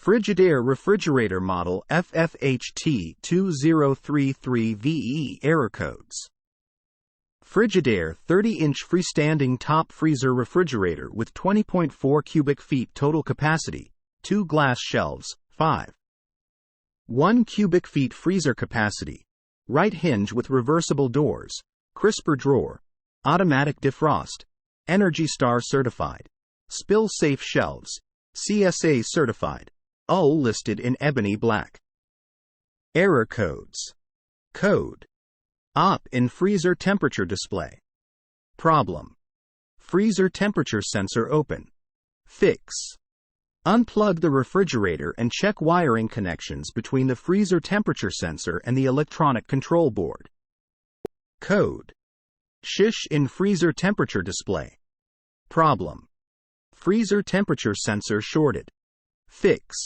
Frigidaire refrigerator model FFHT2033VE error codes. Frigidaire 30-inch freestanding top freezer refrigerator with 20.4 cubic feet total capacity, 2 glass shelves, 1 cubic feet freezer capacity, right hinge with reversible doors, crisper drawer, automatic defrost, Energy Star certified, spill safe shelves, CSA certified, all listed in ebony black. Error codes. Code: OP in freezer temperature display. Problem: freezer temperature sensor open. Fix: unplug the refrigerator and check wiring connections between the freezer temperature sensor and the electronic control board. Code: shish in freezer temperature display. Problem: freezer temperature sensor shorted. Fix: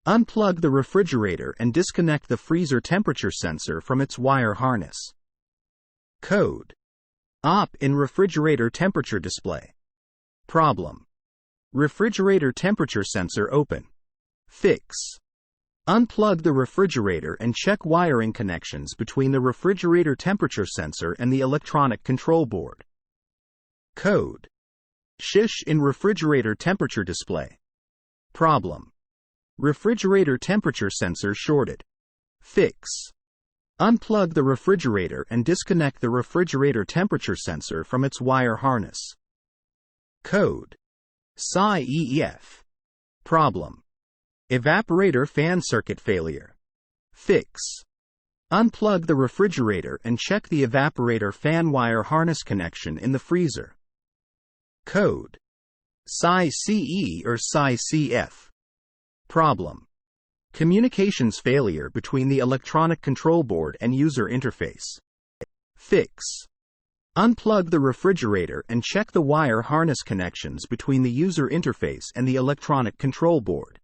unplug the refrigerator and disconnect the freezer temperature sensor from its wire harness. Code: OP in refrigerator temperature display. Problem: refrigerator temperature sensor open. Fix: unplug the refrigerator and check wiring connections between the refrigerator temperature sensor and the electronic control board. Code: shish in refrigerator temperature display. Problem: refrigerator temperature sensor shorted. Fix: unplug the refrigerator and disconnect the refrigerator temperature sensor from its wire harness. Code: SI-EF. Problem: evaporator fan circuit failure. Fix: unplug the refrigerator and check the evaporator fan wire harness connection in the freezer. Code: SI-CE or SI-CF. Problem: communications failure between the electronic control board and user interface. Fix: unplug the refrigerator and check the wire harness connections between the user interface and the electronic control board.